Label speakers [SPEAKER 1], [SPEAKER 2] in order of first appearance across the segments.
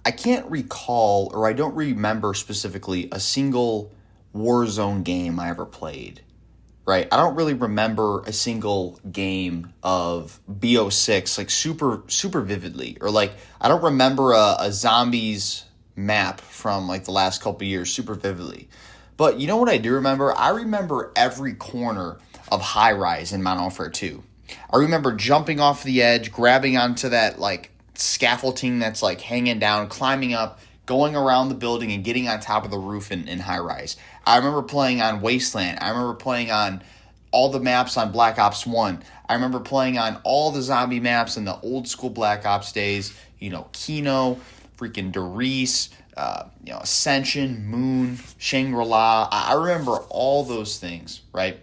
[SPEAKER 1] I can't recall, or I don't remember specifically a single Warzone game I ever played. Right, I don't really remember a single game of BO6 like super vividly, or like I don't remember a zombies map from like the last couple of years super vividly. But you know what I do remember? I remember every corner of High Rise in Modern Warfare 2. I remember jumping off the edge, grabbing onto that like scaffolding that's like hanging down, climbing up, going around the building and getting on top of the roof in High Rise. I remember playing on Wasteland. I remember playing on all the maps on Black Ops 1. I remember playing on all the zombie maps in the old school Black Ops days. You know, Kino, freaking Derice, Ascension, Moon, Shangri-La. I remember all those things, right?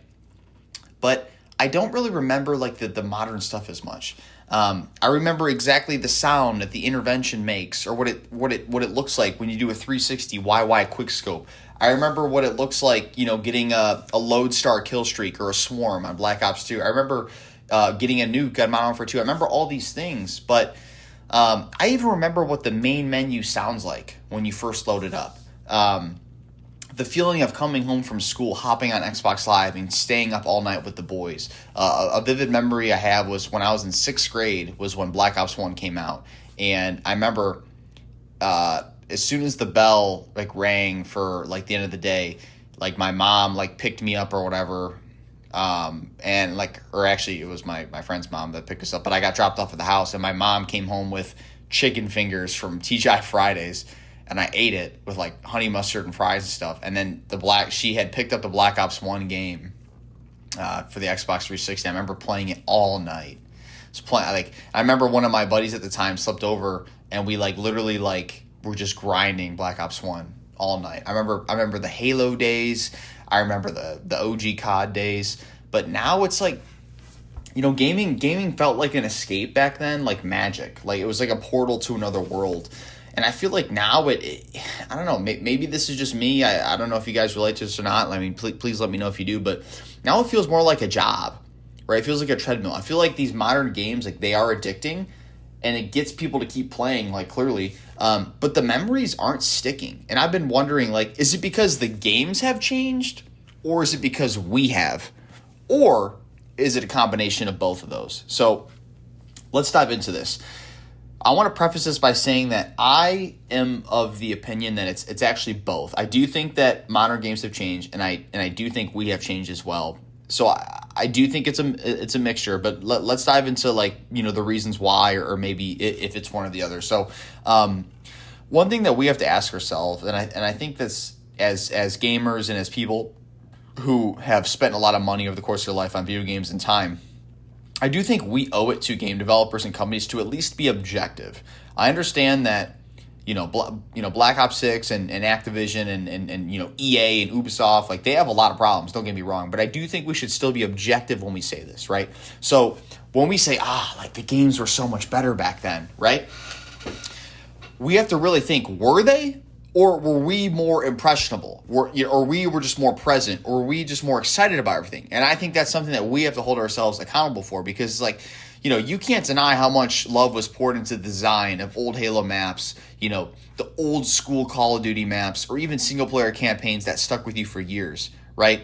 [SPEAKER 1] But I don't really remember like the modern stuff as much. I remember exactly the sound that the intervention makes, or what it looks like when you do a 360 YY quickscope. I remember what it looks like, getting a lodestar kill streak or a swarm on Black Ops 2. I remember getting a nuke on Modern Warfare 2. I remember all these things, but I even remember what the main menu sounds like when you first load it up. The feeling of coming home from school, hopping on Xbox Live and staying up all night with the boys. A vivid memory I have was when I was in 6th grade was when Black Ops 1 came out. And I remember as soon as the bell like rang for like the end of the day, like my mom like picked me up or whatever. And like, or actually it was my friend's mom that picked us up, but I got dropped off at the house and my mom came home with chicken fingers from TGI Fridays. And I ate it with like honey mustard and fries and stuff. And then she had picked up the Black Ops 1 game for the Xbox 360. I remember playing it all night. I remember one of my buddies at the time slept over and we like literally like were just grinding Black Ops 1 all night. I remember the Halo days. I remember the OG COD days. But now it's like, gaming felt like an escape back then, like magic. Like it was like a portal to another world. And I feel like now I don't know, maybe this is just me. I don't know if you guys relate to this or not. I mean, please let me know if you do. But now it feels more like a job, right? It feels like a treadmill. I feel like these modern games, like they are addicting and it gets people to keep playing, like clearly. But the memories aren't sticking. And I've been wondering, like, is it because the games have changed or is it because we have? Or is it a combination of both of those? So let's dive into this. I want to preface this by saying that I am of the opinion that it's actually both. I do think that modern games have changed, and I do think we have changed as well. So I do think it's a mixture. But let's dive into the reasons why, or maybe if it's one or the other. So one thing that we have to ask ourselves, and I think this as gamers and as people who have spent a lot of money over the course of their life on video games and time, I do think we owe it to game developers and companies to at least be objective. I understand that, Black Ops 6 and Activision and EA and Ubisoft, like they have a lot of problems, don't get me wrong, but I do think we should still be objective when we say this, right? So when we say, the games were so much better back then, right? We have to really think, were they? Or were we more impressionable? Or we were just more present? Or were we just more excited about everything? And I think that's something that we have to hold ourselves accountable for, because you can't deny how much love was poured into the design of old Halo maps, the old school Call of Duty maps, or even single player campaigns that stuck with you for years, right?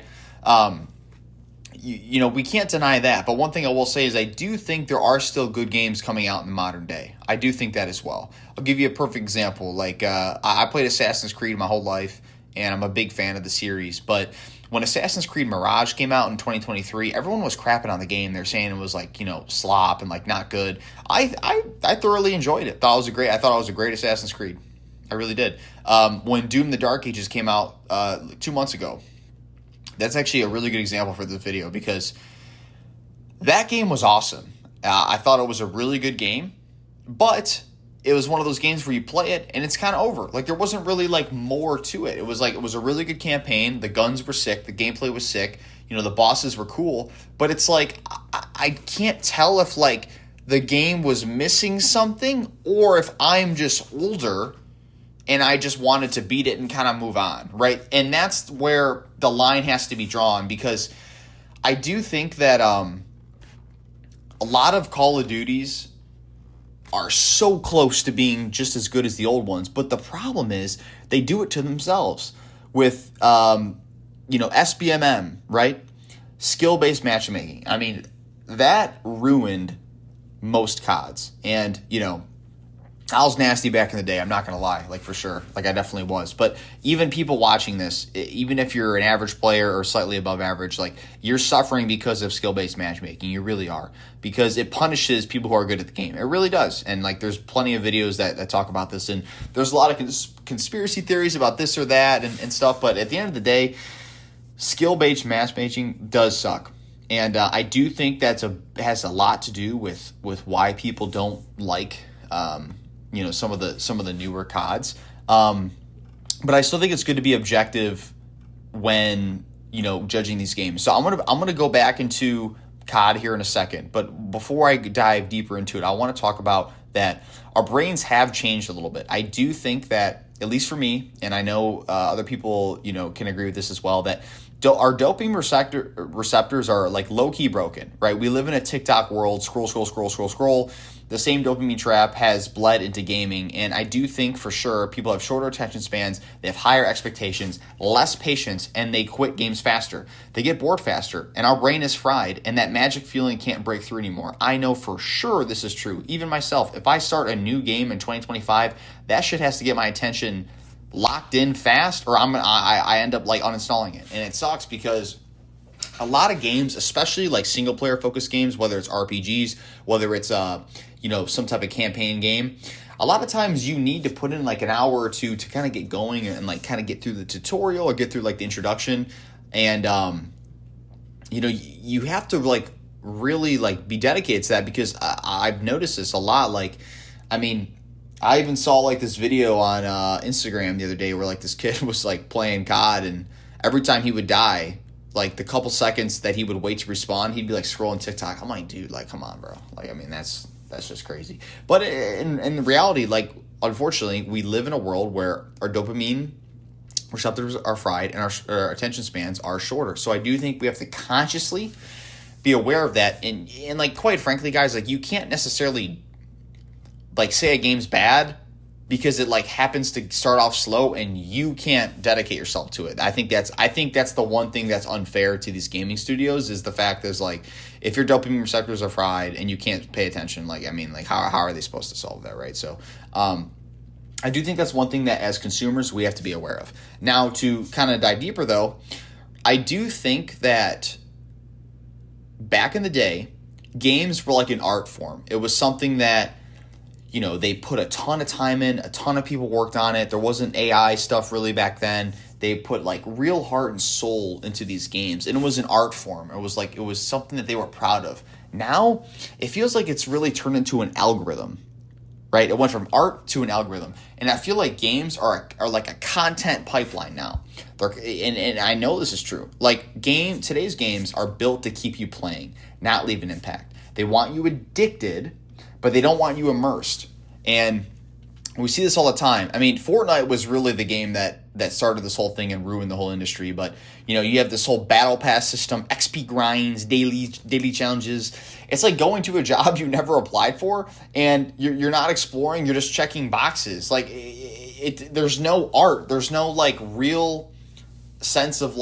[SPEAKER 1] We can't deny that. But one thing I will say is I do think there are still good games coming out in the modern day. I do think that as well. I'll give you a perfect example. Like I played Assassin's Creed my whole life, and I'm a big fan of the series. But when Assassin's Creed Mirage came out in 2023, everyone was crapping on the game. They're saying it was slop and not good. I thoroughly enjoyed it. I thought it was a great Assassin's Creed. I really did. When Doom: The Dark Ages came out 2 months ago, that's actually a really good example for this video, because that game was awesome. I thought it was a really good game, but it was one of those games where you play it and it's kind of over. Like there wasn't really more to it. It was a really good campaign. The guns were sick. The gameplay was sick. The bosses were cool, but it's I can't tell if the game was missing something or if I'm just older and I just wanted to beat it and kind of move on, right? And that's where the line has to be drawn, because I do think that a lot of Call of Duties are so close to being just as good as the old ones. But the problem is they do it to themselves with, SBMM, right? Skill-based matchmaking. I mean, that ruined most CODs. And, I was nasty back in the day. I'm not going to lie, for sure. I definitely was. But even people watching this, even if you're an average player or slightly above average, you're suffering because of skill-based matchmaking. You really are. Because it punishes people who are good at the game. It really does. And, there's plenty of videos that talk about this. And there's a lot of conspiracy theories about this or that and stuff. But at the end of the day, skill-based matchmaking does suck. And I do think has a lot to do with why people don't like some of the newer CODs. But I still think it's good to be objective when, judging these games. So I'm gonna go back into COD here in a second. But before I dive deeper into it, I want to talk about that our brains have changed a little bit. I do think that, at least for me, and I know other people, can agree with this as well, that our dopamine receptors are low-key broken, right? We live in a TikTok world, scroll. The same dopamine trap has bled into gaming, and I do think for sure people have shorter attention spans, they have higher expectations, less patience, and they quit games faster. They get bored faster, and our brain is fried, and that magic feeling can't break through anymore. I know for sure this is true. Even myself, if I start a new game in 2025, that shit has to get my attention locked in fast, or I end up uninstalling it. And it sucks because a lot of games, especially single player focused games, whether it's RPGs, whether it's some type of campaign game, a lot of times you need to put in an hour or two to kind of get going and kind of get through the tutorial or get through the introduction. And you have to really be dedicated to that, because I've noticed this a lot. I even saw this video on Instagram the other day where this kid was playing COD, and every time he would die, the couple seconds that he would wait to respawn, he'd be scrolling TikTok. I'm dude, come on, bro. That's just crazy. But in reality, unfortunately, we live in a world where our dopamine receptors are fried and our attention spans are shorter. So I do think we have to consciously be aware of that. And quite frankly, guys, you can't necessarily say a game's bad because it happens to start off slow and you can't dedicate yourself to it. I think that's the one thing that's unfair to these gaming studios, is the fact is if your dopamine receptors are fried and you can't pay attention, how are they supposed to solve that, right? So I do think that's one thing that as consumers we have to be aware of. Now, to kind of dive deeper though, I do think that back in the day, games were an art form. It was something that they put a ton of time in, a ton of people worked on it. There wasn't AI stuff really back then. They put real heart and soul into these games, and it was an art form. It was something that they were proud of. Now, it feels like it's really turned into an algorithm, right? It went from art to an algorithm, and I feel like games are like a content pipeline now. And I know this is true. Today's games are built to keep you playing, not leave an impact. They want you addicted, but they don't want you immersed. And we see this all the time. Fortnite was really the game that started this whole thing and ruined the whole industry. But, you have this whole battle pass system, XP grinds, daily challenges. It's like going to a job you never applied for, and you're not exploring, you're just checking boxes. There's no art. There's no, real sense of,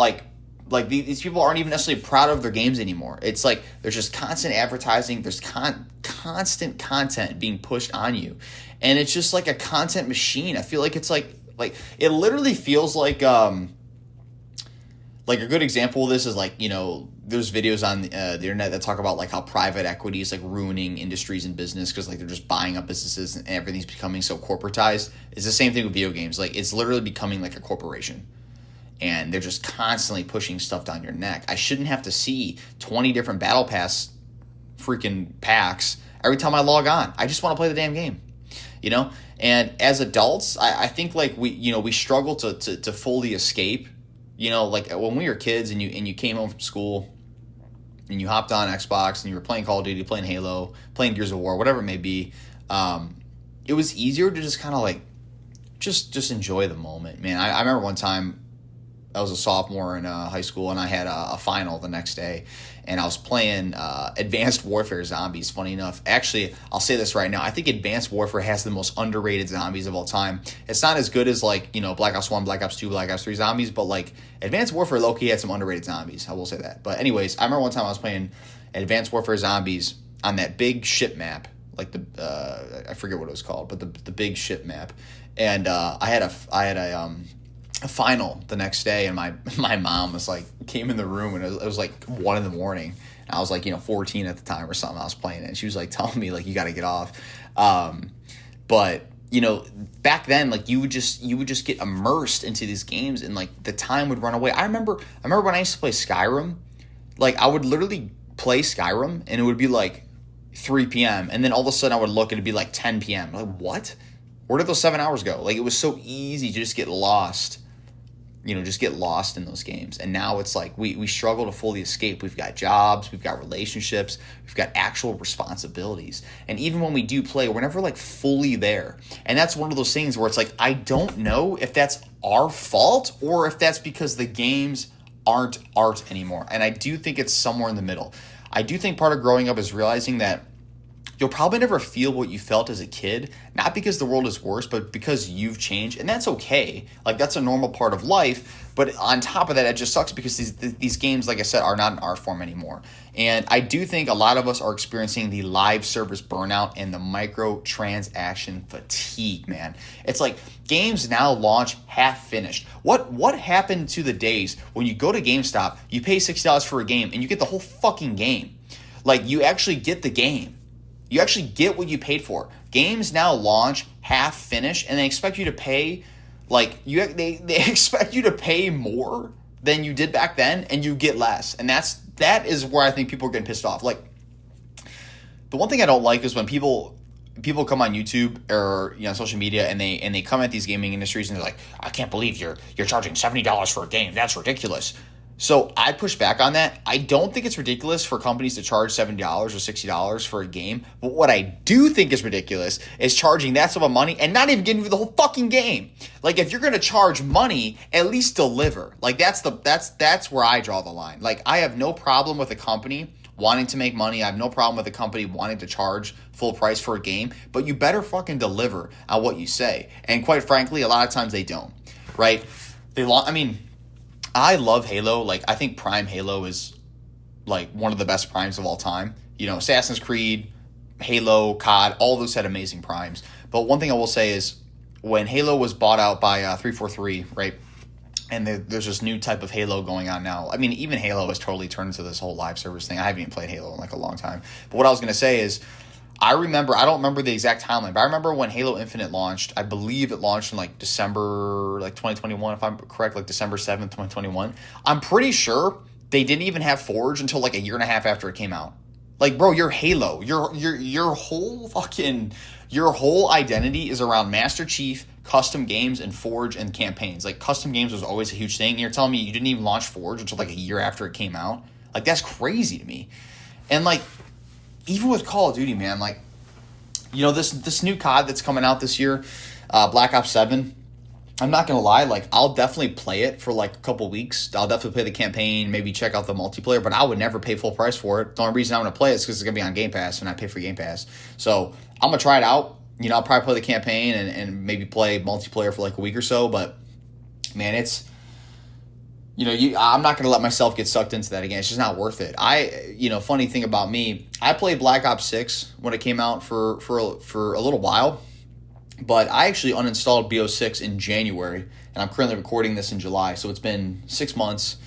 [SPEAKER 1] these people aren't even necessarily proud of their games anymore. It's there's just constant advertising. There's constant content being pushed on you. And it's just a content machine. I feel like it's it literally feels like a good example of this is there's videos on the internet that talk about how private equity is ruining industries and business because they're just buying up businesses and everything's becoming so corporatized. It's the same thing with video games. It's literally becoming a corporation. And they're just constantly pushing stuff down your neck. I shouldn't have to see 20 different battle pass freaking packs every time I log on. I just want to play the damn game, And as adults, I think we struggle to fully escape. When we were kids and you came home from school and you hopped on Xbox and you were playing Call of Duty, playing Halo, playing Gears of War, whatever it may be, it was easier to just kind of just enjoy the moment, man. I remember one time, I was a sophomore in high school, and I had a final the next day, and I was playing Advanced Warfare Zombies. Funny enough, actually, I'll say this right now. I think Advanced Warfare has the most underrated zombies of all time. It's not as good as like, you know, Black Ops 1, Black Ops 2, Black Ops 3 zombies, but like Advanced Warfare low-key had some underrated zombies. I will say that. But anyways, I remember one time I was playing Advanced Warfare Zombies on that big ship map, like I forget what it was called, but the big ship map, and I had a final the next day, and my mom was like, came in the room, and it was like 1 a.m. and I was like, you know, 14 at the time or something. I was playing it, and she was like telling me like, you got to get off. But you know, back then, like you would just get immersed into these games, and like the time would run away. I remember when I used to play Skyrim, like I would literally play Skyrim, and it would be like 3 p.m. and then all of a sudden I would look and it'd be like 10 p.m. Like, what? Where did those 7 hours go? Like, it was so easy to just get lost, you know, just get lost in those games. And now it's like we struggle to fully escape. We've got jobs, we've got relationships, we've got actual responsibilities. And even when we do play, we're never like fully there. And that's one of those things where it's like, I don't know if that's our fault or if that's because the games aren't art anymore. And I do think it's somewhere in the middle. I do think part of growing up is realizing that you'll probably never feel what you felt as a kid, not because the world is worse, but because you've changed, and that's okay. Like, that's a normal part of life, but on top of that, it just sucks because these games, like I said, are not an art form anymore. And I do think a lot of us are experiencing the live service burnout and the microtransaction fatigue, man. It's like games now launch half finished. What happened to the days when you go to GameStop, you pay $60 for a game, and you get the whole fucking game? Like, you actually get the game. You actually get what you paid for. Games now launch half finished, and they expect you to pay, like, they expect you to pay more than you did back then, and you get less. And that is where I think people are getting pissed off. Like, the one thing I don't like is when people come on YouTube or, you know, social media, and they come at these gaming industries and they're like, I can't believe you're charging $70 for a game. That's ridiculous. So I push back on that. I don't think it's ridiculous for companies to charge $70 or $60 for a game. But what I do think is ridiculous is charging that sum of money and not even giving you the whole fucking game. Like, if you're going to charge money, at least deliver. Like, that's where I draw the line. Like, I have no problem with a company wanting to make money. I have no problem with a company wanting to charge full price for a game, but you better fucking deliver on what you say. And quite frankly, a lot of times they don't, right? I love Halo. Like, I think Prime Halo is like one of the best primes of all time. You know, Assassin's Creed, Halo, COD, all those had amazing primes. But one thing I will say is when Halo was bought out by 343, right? And there's this new type of Halo going on now. I mean, even Halo has totally turned into this whole live service thing. I haven't even played Halo in like a long time. But what I was going to say is, I don't remember the exact timeline, but I remember when Halo Infinite launched. I believe it launched in like December, like 2021, if I'm correct, like December 7th, 2021. I'm pretty sure they didn't even have Forge until like a year and a half after it came out. Like, bro, you're Halo. Your whole identity is around Master Chief, custom games, and Forge and campaigns. Like, custom games was always a huge thing. And you're telling me you didn't even launch Forge until like a year after it came out? Like, that's crazy to me. And like, even with Call of Duty, man, like, you know, this new COD that's coming out this year, Black Ops 7, I'm not going to lie, like, I'll definitely play it for like a couple weeks. I'll definitely play the campaign, maybe check out the multiplayer, but I would never pay full price for it. The only reason I'm going to play it is because it's going to be on Game Pass, and I pay for Game Pass. So I'm going to try it out. You know, I'll probably play the campaign and maybe play multiplayer for like a week or so, but, man, it's... You know, I'm not going to let myself get sucked into that again. It's just not worth it. Funny thing about me, I played Black Ops 6 when it came out for a little while, but I actually uninstalled BO6 in January, and I'm currently recording this in July, so it's been 6 months,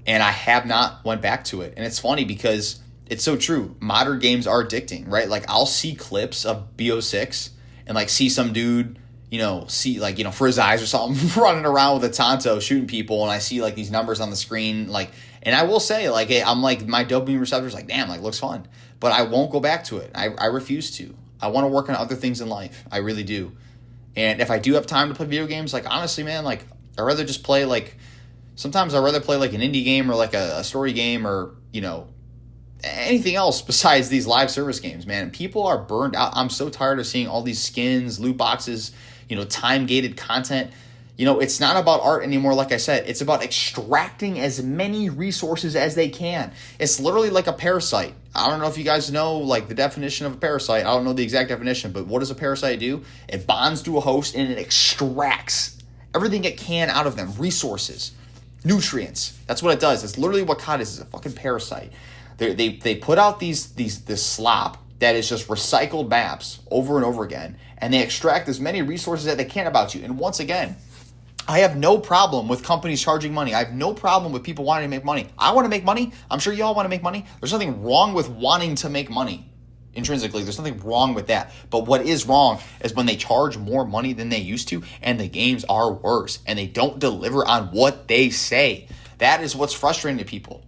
[SPEAKER 1] and I have not went back to it. And it's funny because it's so true. Modern games are addicting, right? Like, I'll see clips of BO6 and like see some dude, for his eyes or something, running around with a Tonto shooting people, and I see like these numbers on the screen, like, and I will say, like, I'm like, my dopamine receptors, like, damn, like, looks fun, but I won't go back to it. I refuse to. I want to work on other things in life. I really do. And if I do have time to play video games, like, honestly, man, like, I'd rather just play, like, sometimes I'd rather play like an indie game or like a story game or, you know, anything else besides these live service games, man. People are burned out. I'm so tired of seeing all these skins, loot boxes, you know, time-gated content. It's not about art anymore, like I said. It's about extracting as many resources as they can. It's literally like a parasite. I don't know if you guys know, like, the definition of a parasite. I don't know the exact definition, but what does a parasite do? It bonds to a host and it extracts everything it can out of them. Resources, nutrients. That's what it does. It's literally what COD is a fucking parasite. They put out this slop that is just recycled maps over and over again, and they extract as many resources as they can about you. And once again, I have no problem with companies charging money. I have no problem with people wanting to make money. I want to make money. I'm sure y'all want to make money. There's nothing wrong with wanting to make money intrinsically. There's nothing wrong with that. But what is wrong is when they charge more money than they used to and the games are worse and they don't deliver on what they say. That is what's frustrating to people.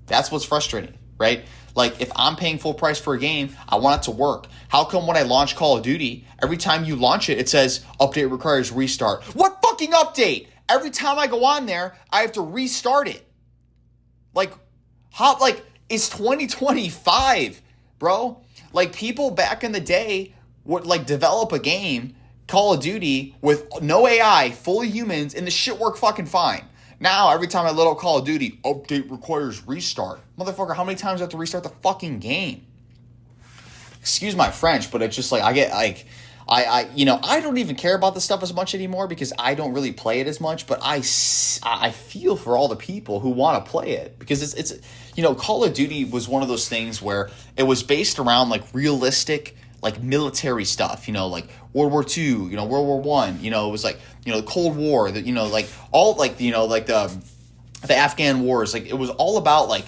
[SPEAKER 1] That's what's frustrating, right? Like, if I'm paying full price for a game, I want it to work. How come when I launch Call of Duty, every time you launch it, it says, update requires restart? What fucking update? Every time I go on there, I have to restart it. Like, how, like, it's 2025, bro. Like, people back in the day would, like, develop a game, Call of Duty, with no AI, fully humans, and the shit worked fucking fine. Now, every time I load up Call of Duty, update requires restart. Motherfucker, how many times do I have to restart the fucking game? Excuse my French, but it's just like, I get, like, I don't even care about this stuff as much anymore because I don't really play it as much, but I feel for all the people who want to play it because it's Call of Duty was one of those things where it was based around, like, realistic, like, military stuff, like World War II, World War I, it was like, the Cold War, like all, like, like the Afghan wars, like, it was all about, like,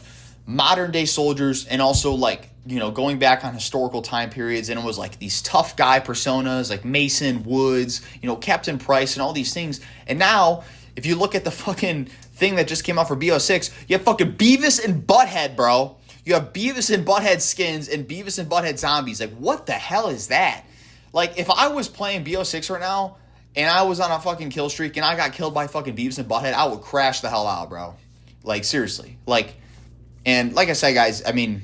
[SPEAKER 1] modern day soldiers and also, like, going back on historical time periods, and it was like these tough guy personas like Mason, Woods, Captain Price and all these things. And now, if you look at the fucking thing that just came out for BO6, you have fucking Beavis and Butthead, bro. You have Beavis and Butthead skins and Beavis and Butthead zombies. Like, what the hell is that? Like, if I was playing BO6 right now and I was on a fucking kill streak and I got killed by fucking Beavis and Butthead, I would crash the hell out, bro. Like, seriously. Like, and like I said, guys, I mean,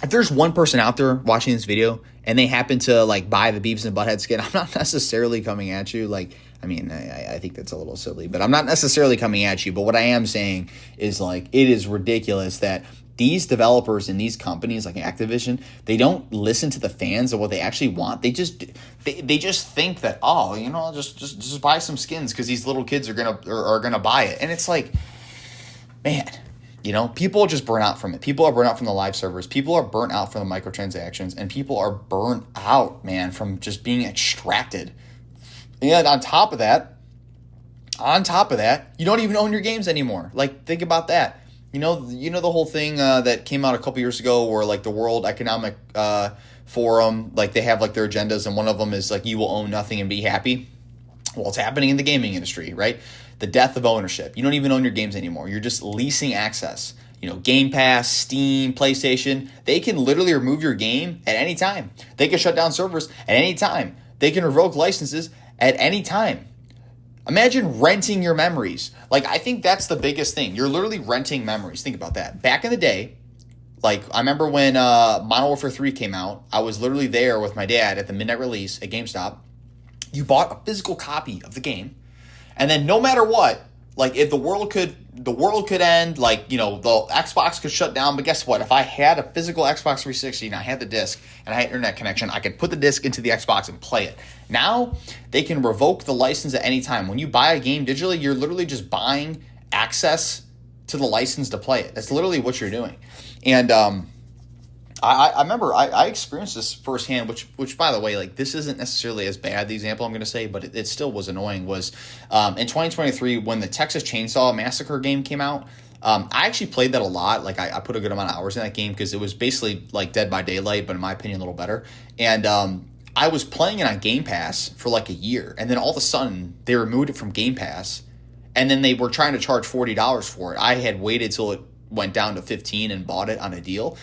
[SPEAKER 1] if there's one person out there watching this video and they happen to, like, buy the Beavis and Butthead skin, I'm not necessarily coming at you. Like, I mean, I think that's a little silly, but I'm not necessarily coming at you. But what I am saying is, like, it is ridiculous that these developers and these companies like Activision, they don't listen to the fans of what they actually want. They just think that, just buy some skins because these little kids are gonna buy it. And it's like, man, people just burn out from it. People are burnt out from the live servers. People are burnt out from the microtransactions, and people are burnt out, man, from just being extracted. And on top of that, you don't even own your games anymore. Like, think about that. The whole thing that came out a couple years ago where, like, the World Economic Forum, like, they have, like, their agendas, and one of them is, like, you will own nothing and be happy. Well, it's happening in the gaming industry, right? The death of ownership. You don't even own your games anymore. You're just leasing access. Game Pass, Steam, PlayStation, they can literally remove your game at any time. They can shut down servers at any time. They can revoke licenses at any time. Imagine renting your memories. Like, I think that's the biggest thing. You're literally renting memories. Think about that. Back in the day, like, I remember when Modern Warfare 3 came out, I was literally there with my dad at the midnight release at GameStop. You bought a physical copy of the game, and then no matter what, like, if the world could end, like, the Xbox could shut down, but guess what? If I had a physical Xbox 360 and I had the disc and I had internet connection, I could put the disc into the Xbox and play it. Now, they can revoke the license at any time. When you buy a game digitally, you're literally just buying access to the license to play it. That's literally what you're doing. And I remember I experienced this firsthand, which by the way, like, this isn't necessarily as bad, the example I'm going to say, but it still was annoying, was in 2023 when the Texas Chainsaw Massacre game came out. I actually played that a lot. Like, I put a good amount of hours in that game because it was basically like Dead by Daylight, but in my opinion, a little better. And I was playing it on Game Pass for like a year, and then all of a sudden they removed it from Game Pass, and then they were trying to charge $40 for it. I had waited till it went down to $15 and bought it on a deal.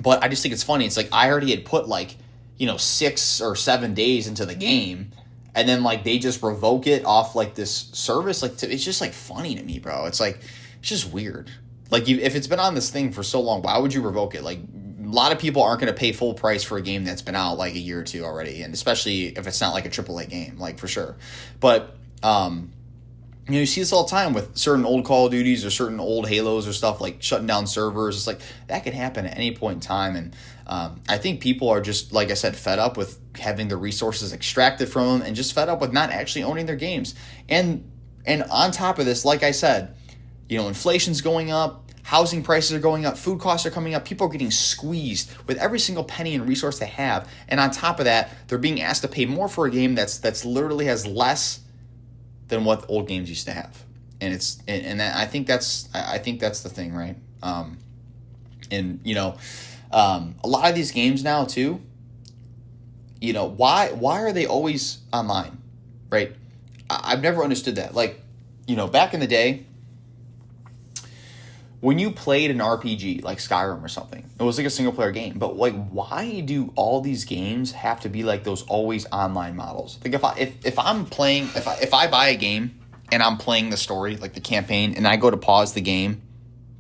[SPEAKER 1] But I just think it's funny. It's like I already had put, like, 6 or 7 days into the game, and then, like, they just revoke it off, like, this service. Like, it's just, like, funny to me, bro. It's like, it's just weird. Like, if it's been on this thing for so long, why would you revoke it? Like, a lot of people aren't going to pay full price for a game that's been out, like, a year or two already, and especially if it's not, like, a AAA game, like, for sure. But You see this all the time with certain old Call of Duties or certain old Halos or stuff, like shutting down servers. It's like that could happen at any point in time. And I think people are just, like I said, fed up with having the resources extracted from them and just fed up with not actually owning their games. And on top of this, like I said, inflation's going up, housing prices are going up, food costs are coming up. People are getting squeezed with every single penny and resource they have. And on top of that, they're being asked to pay more for a game that's literally has less than what old games used to have. And I think that's the thing, right? A lot of these games now too, why are they always online, right? I've never understood that. Like, back in the day, when you played an RPG like Skyrim or something, it was like a single player game. But like, why do all these games have to be like those always online models? Like if I buy a game and I'm playing the story, like the campaign, and I go to pause the game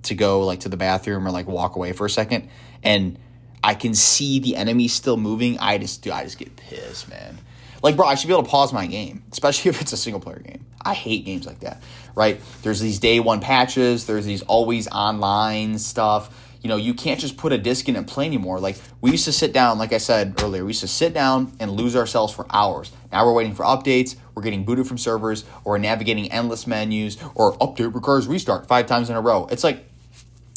[SPEAKER 1] to go like to the bathroom or like walk away for a second, and I can see the enemy still moving, I just get pissed, man. Like, bro, I should be able to pause my game, especially if it's a single-player game. I hate games like that, right? There's these day one patches. There's these always online stuff. You can't just put a disc in and play anymore. Like, we used to sit down, like I said earlier, we used to sit down and lose ourselves for hours. Now we're waiting for updates. We're getting booted from servers, or we're navigating endless menus, or update requires restart 5 times in a row. It's like,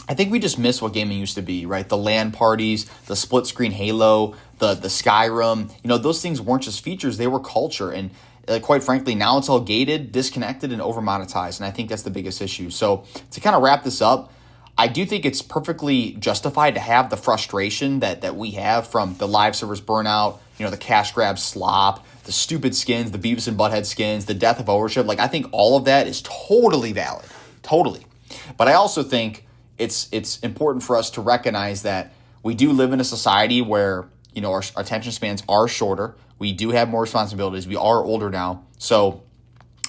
[SPEAKER 1] I think we just miss what gaming used to be, right? The LAN parties, the split screen Halo, the Skyrim. Those things weren't just features; they were culture. And quite frankly, now it's all gated, disconnected, and over monetized. And I think that's the biggest issue. So to kind of wrap this up, I do think it's perfectly justified to have the frustration that we have from the live servers burnout, the cash grab slop, the stupid skins, the Beavis and Butthead skins, the death of ownership. Like, I think all of that is totally valid, totally. But I also think it's important for us to recognize that we do live in a society where, our attention spans are shorter. We do have more responsibilities. We are older now. So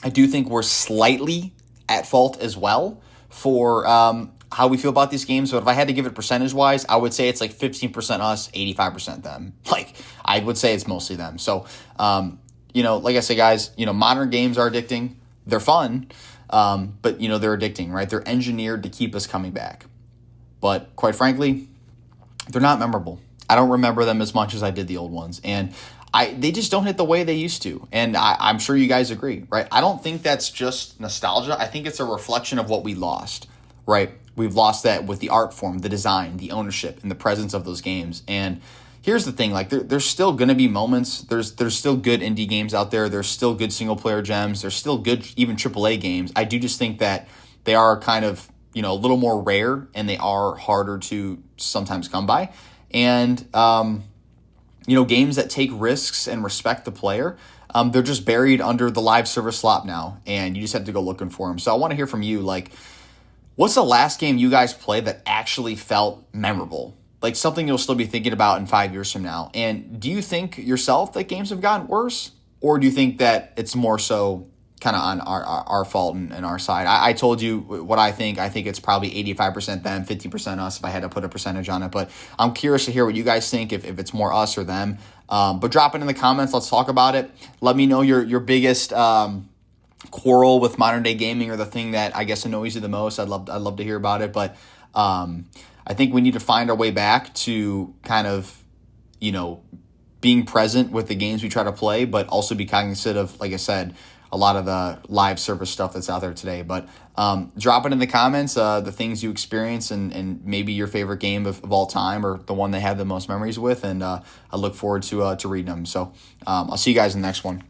[SPEAKER 1] I do think we're slightly at fault as well for how we feel about these games. But if I had to give it percentage-wise, I would say it's like 15% us, 85% them. Like, I would say it's mostly them. So, like I say, guys, modern games are addicting. They're fun. But, they're addicting, right? They're engineered to keep us coming back. But quite frankly, they're not memorable. I don't remember them as much as I did the old ones. And they just don't hit the way they used to. And I'm sure you guys agree, right? I don't think that's just nostalgia. I think it's a reflection of what we lost, right? We've lost that with the art form, the design, the ownership, and the presence of those games. And here's the thing, like there's still going to be moments. There's still good indie games out there. There's still good single player gems. There's still good even AAA games. I do just think that they are kind of, a little more rare, and they are harder to sometimes come by. And, games that take risks and respect the player, they're just buried under the live service slop now, and you just have to go looking for them. So I want to hear from you, like, what's the last game you guys played that actually felt memorable? Like something you'll still be thinking about in 5 years from now. And do you think yourself that games have gotten worse? Or do you think that it's more so kind of on our fault and our side? I told you what I think. I think it's probably 85% them, 50% us if I had to put a percentage on it. But I'm curious to hear what you guys think, if it's more us or them. But drop it in the comments. Let's talk about it. Let me know your biggest quarrel with modern day gaming, or the thing that I guess annoys you the most. I'd love to hear about it. But I think we need to find our way back to kind of, being present with the games we try to play, but also be cognizant of, like I said, a lot of the live service stuff that's out there today. But drop it in the comments, the things you experience, and maybe your favorite game of all time, or the one they have the most memories with. And I look forward to reading them. So I'll see you guys in the next one.